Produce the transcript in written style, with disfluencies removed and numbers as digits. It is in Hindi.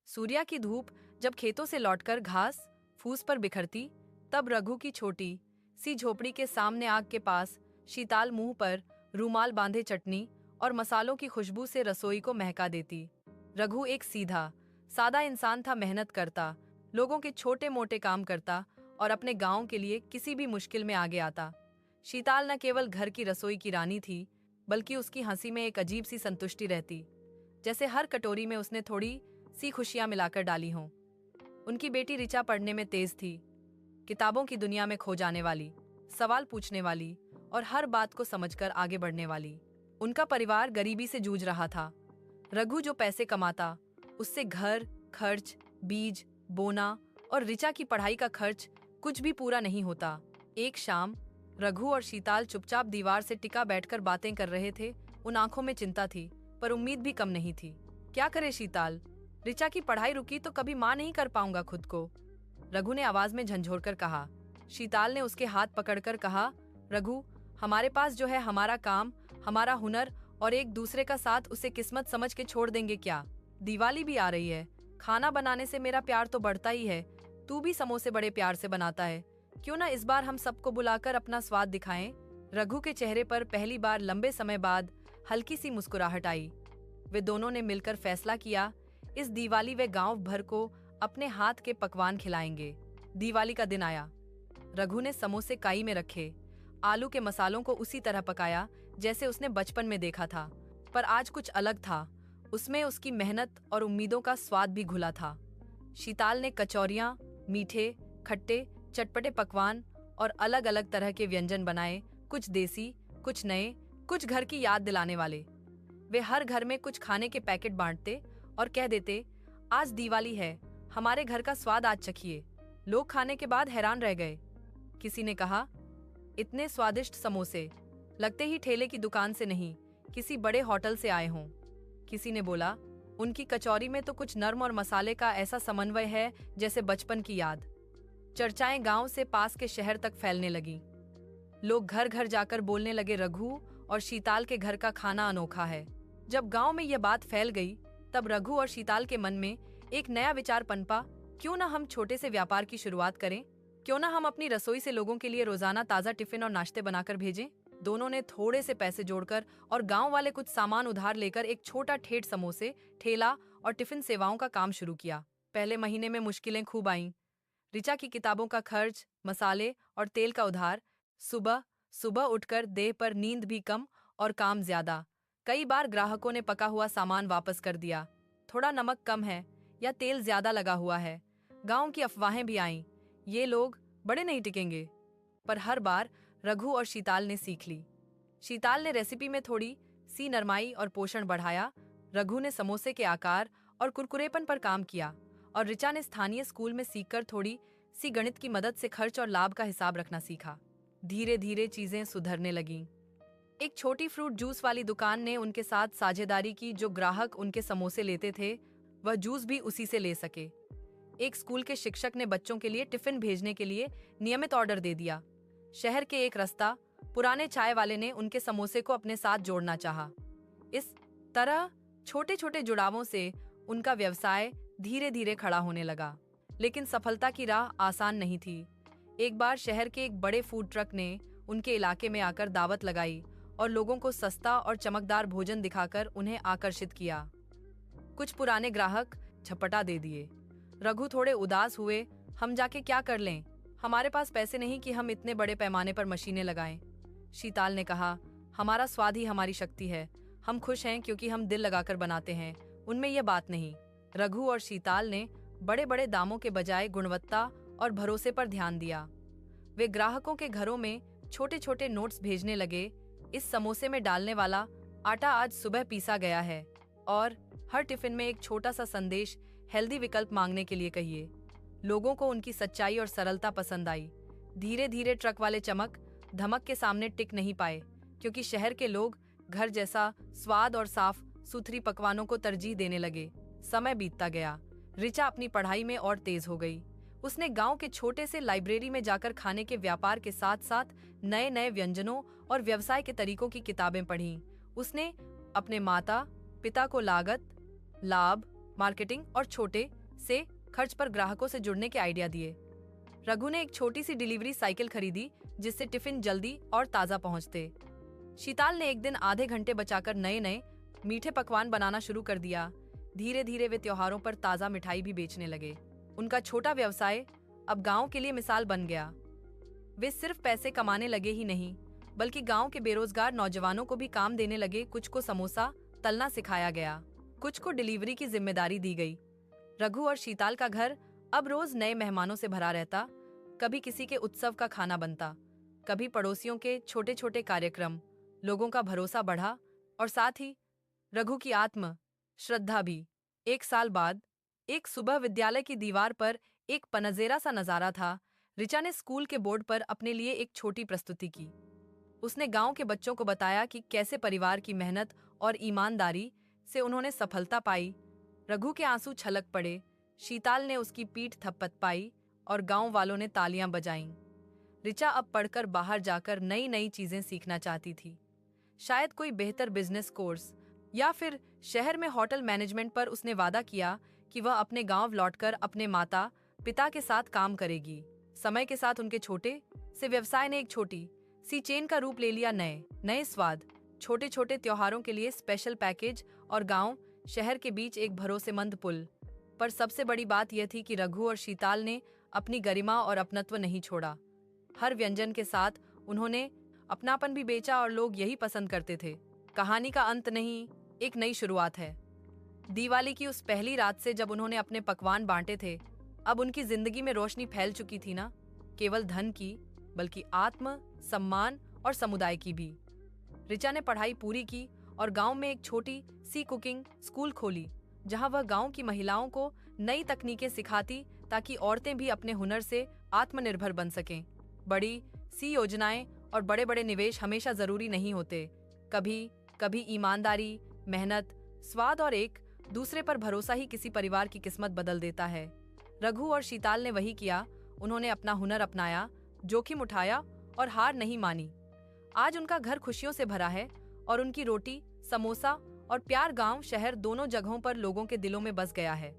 सूर्या की धूप जब खेतों से लौटकर घास फूस पर बिखरती, तब रघु की छोटी सी झोपड़ी के सामने आग के पास शीताल मुंह पर रूमाल बांधे चटनी और मसालों की खुशबू से रसोई को महका देती। रघु एक सीधा सादा इंसान था, मेहनत करता, लोगों के छोटे मोटे काम करता और अपने गांव के लिए किसी भी मुश्किल में आगे आता। शीताल न केवल घर की रसोई की रानी थी, बल्कि उसकी हंसी में एक अजीब सी संतुष्टि रहती, जैसे हर कटोरी में उसने थोड़ी सी खुशियां मिलाकर डाली हों। उनकी बेटी ऋचा पढ़ने में तेज थी, किताबों की दुनिया में खो जाने वाली, सवाल पूछने वाली और हर बात को समझकर आगे बढ़ने वाली। उनका परिवार गरीबी से जूझ रहा था। रघु जो पैसे कमाता, उससे घर खर्च, बीज बोना और ऋचा की पढ़ाई का खर्च कुछ भी पूरा नहीं होता। एक शाम रघु और शीताल चुपचाप दीवार से टिका बैठकर बातें कर रहे थे। उन आंखों में चिंता थी, पर उम्मीद भी कम नहीं थी। क्या करे शीताल, ऋचा की पढ़ाई रुकी तो कभी मां नहीं कर पाऊंगा खुद को, रघु ने आवाज में झंझोरकर कहा। शीताल ने उसके हाथ पकड़कर कहा, रघु, हमारे पास जो है हमारा काम, हमारा हुनर और एक दूसरे का साथ, उसे किस्मत समझ के छोड़ देंगे क्या? दिवाली भी आ रही है, खाना बनाने से मेरा प्यार तो बढ़ता ही है। तू भी समोसे बड़े प्यार से बनाता है, क्यों ना इस बार हम सबको बुलाकर अपना स्वाद दिखाएं? रघु के चेहरे पर पहली बार लंबे समय बाद हल्की सी मुस्कुराहट आई। वे दोनों ने मिलकर फैसला किया, इस दिवाली वे गांव भर को अपने हाथ के पकवान खिलाएंगे। दिवाली का दिन आया। रघु ने समोसे काई में रखे, आलू के मसालों को उसी तरह पकाया जैसे उसने बचपन में देखा था, पर आज कुछ अलग था। उसमें उसकी मेहनत और उम्मीदों का स्वाद भी घुला था। शीताल ने कचौरियां, मीठे, खट्टे, चटपटे पकवान और अलग अलग तरह के व्यंजन बनाए, कुछ देसी, कुछ नए, कुछ घर की याद दिलाने वाले। वे हर घर में कुछ खाने के पैकेट बांटते और कह देते, आज दिवाली है, हमारे घर का स्वाद आज चखिए। लोग खाने के बाद हैरान रह गए। किसी ने कहा, इतने स्वादिष्ट समोसे, लगते ही ठेले की दुकान से नहीं, किसी बड़े होटल से आए हों। किसी ने बोला, उनकी कचौरी में तो कुछ नर्म और मसाले का ऐसा समन्वय है जैसे बचपन की याद। चर्चाएं गांव से पास के शहर तक फैलने लगीं। लोग घर घर जाकर बोलने लगे, रघु और शीताल के घर का खाना अनोखा है। जब गांव में यह बात फैल गई, तब रघु और शीताल के मन में एक नया विचार पनपा, क्यों ना हम छोटे से व्यापार की शुरुआत करें? क्यों ना हम अपनी रसोई से लोगों के लिए रोजाना ताजा टिफिन और नाश्ते बनाकर भेजें? दोनों ने थोड़े से पैसे जोड़कर और गांव वाले कुछ सामान उधार लेकर एक छोटा ठेठ समोसे ठेला और टिफिन सेवाओं का काम शुरू किया। पहले महीने में मुश्किलें खूब आईं। ऋचा की किताबों का खर्च, मसाले और तेल का उधार, सुबह सुबह उठकर देह पर नींद भी कम और काम ज्यादा। कई बार ग्राहकों ने पका हुआ सामान वापस कर दिया, थोड़ा नमक कम है या तेल ज्यादा लगा हुआ है। गांव की अफवाहें भी आईं, ये लोग बड़े नहीं टिकेंगे। पर हर बार रघु और शीताल ने सीख ली। शीताल ने रेसिपी में थोड़ी सी नरमाई और पोषण बढ़ाया, रघु ने समोसे के आकार और कुरकुरेपन पर काम किया और ऋचा ने स्थानीय स्कूल में सीखकर थोड़ी सी गणित की मदद से खर्च और लाभ का हिसाब रखना सीखा। धीरे धीरे चीजें सुधरने लगीं। एक छोटी फ्रूट जूस वाली दुकान ने उनके साथ साझेदारी की, जो ग्राहक उनके समोसे लेते थे वह जूस भी उसी से ले सके। एक स्कूल के शिक्षक ने बच्चों के लिए टिफिन भेजने के लिए नियमित ऑर्डर दे दिया। शहर के एक रास्ता पुराने चाय वाले ने उनके समोसे को अपने साथ जोड़ना चाहा। इस तरह छोटे छोटे जुड़ावों से उनका व्यवसाय धीरे धीरे खड़ा होने लगा। लेकिन सफलता की राह आसान नहीं थी। एक बार शहर के एक बड़े फूड ट्रक ने उनके इलाके में आकर दावत लगाई और लोगों को सस्ता और चमकदार भोजन दिखाकर उन्हें आकर्षित किया। कुछ पुराने ग्राहक झपटा दे दिए। रघु थोड़े उदास हुए, हम जाके क्या कर लें, हमारे पास पैसे नहीं कि हम इतने बड़े पैमाने पर मशीनें लगाएं। शीताल ने कहा, हमारा स्वाद ही हमारी शक्ति है, हम खुश हैं क्योंकि हम दिल लगाकर बनाते हैं, उनमें यह बात नहीं। रघु और शीताल ने बड़े बड़े दामों के बजाय गुणवत्ता और भरोसे पर ध्यान दिया। वे ग्राहकों के घरों में छोटे छोटे नोट्स भेजने लगे, इस समोसे में डालने वाला आटा आज सुबह पीसा गया है, और हर टिफिन में एक छोटा सा संदेश, हेल्दी विकल्प मांगने के लिए कहिए। लोगों को उनकी सच्चाई और सरलता पसंद आई। धीरे धीरे ट्रक वाले चमक धमक के सामने टिक नहीं पाए, क्योंकि शहर के लोग घर जैसा स्वाद और साफ सुथरी पकवानों को तरजीह देने लगे। समय बीतता गया। ऋचा अपनी पढ़ाई में और तेज हो गई। उसने गांव के छोटे से लाइब्रेरी में जाकर खाने के व्यापार के साथ साथ नए नए व्यंजनों और व्यवसाय के तरीकों की किताबें पढ़ी। उसने अपने माता पिता को लागत, लाभ, मार्केटिंग और छोटे से खर्च पर ग्राहकों से जुड़ने के आइडिया दिए। रघु ने एक छोटी सी डिलीवरी साइकिल खरीदी जिससे टिफिन जल्दी और ताज़ा पहुंचते। शीताल ने एक दिन आधे घंटे बचाकर नए नए मीठे पकवान बनाना शुरू कर दिया। धीरे धीरे वे त्योहारों पर ताज़ा मिठाई भी बेचने लगे। उनका छोटा व्यवसाय अब गांव के लिए मिसाल बन गया। वे सिर्फ पैसे कमाने लगे ही नहीं, बल्कि गांव के बेरोजगार नौजवानों को भी काम देने लगे। कुछ को समोसा तलना सिखाया गया, कुछ को डिलीवरी की जिम्मेदारी दी गई। रघु और शीताल का घर अब रोज नए मेहमानों से भरा रहता। कभी किसी के उत्सव का खाना बनता, कभी पड़ोसियों के छोटे छोटे कार्यक्रम। लोगों का भरोसा बढ़ा और साथ ही रघु की आत्म श्रद्धा भी। एक साल बाद एक सुबह विद्यालय की दीवार पर एक पनजेरा सा नजारा था। ऋचा ने स्कूल के बोर्ड पर अपने लिए एक छोटी प्रस्तुति की। उसने गांव के बच्चों को बताया कि कैसे परिवार की मेहनत और ईमानदारी से उन्होंने सफलता पाई। रघु के आंसू छलक पड़े। शीताल ने उसकी पीठ थपथपाई और गांव वालों ने तालियां बजाईं। ऋचा अब पढ़कर बाहर जाकर नई नई चीजें सीखना चाहती थी। शायद कोई बेहतर बिजनेस कोर्स या फिर शहर में होटल मैनेजमेंट पर। उसने वादा किया कि वह अपने गांव लौटकर अपने माता पिता के साथ काम करेगी। समय के साथ उनके छोटे से व्यवसाय ने एक छोटी सी चेन का रूप ले लिया। नए नए स्वाद, छोटे छोटे त्योहारों के लिए स्पेशल पैकेज और गांव शहर के बीच एक भरोसेमंद पुल। पर सबसे बड़ी बात यह थी कि रघु और शीताल ने अपनी गरिमा और अपनत्व नहीं छोड़ा। हर व्यंजन के साथ उन्होंने अपनापन भी बेचा और लोग यही पसंद करते थे। कहानी का अंत नहीं, एक नई शुरुआत है। दिवाली की उस पहली रात से जब उन्होंने अपने पकवान बांटे थे, अब उनकी जिंदगी में रोशनी फैल चुकी थी, ना केवल धन की बल्कि आत्म सम्मान और समुदाय की भी। ऋचा ने पढ़ाई पूरी की और गांव में एक छोटी सी कुकिंग स्कूल खोली, जहां वह गांव की महिलाओं को नई तकनीकें सिखाती ताकि औरतें भी अपने हुनर से आत्मनिर्भर बन सकें। बड़ी सी योजनाएं और बड़े बड़े निवेश हमेशा जरूरी नहीं होते। कभी कभी ईमानदारी, मेहनत, स्वाद और एक दूसरे पर भरोसा ही किसी परिवार की किस्मत बदल देता है। रघु और शीताल ने वही किया। उन्होंने अपना हुनर अपनाया, जोखिम उठाया और हार नहीं मानी। आज उनका घर खुशियों से भरा है और उनकी रोटी, समोसा और प्यार गांव शहर दोनों जगहों पर लोगों के दिलों में बस गया है।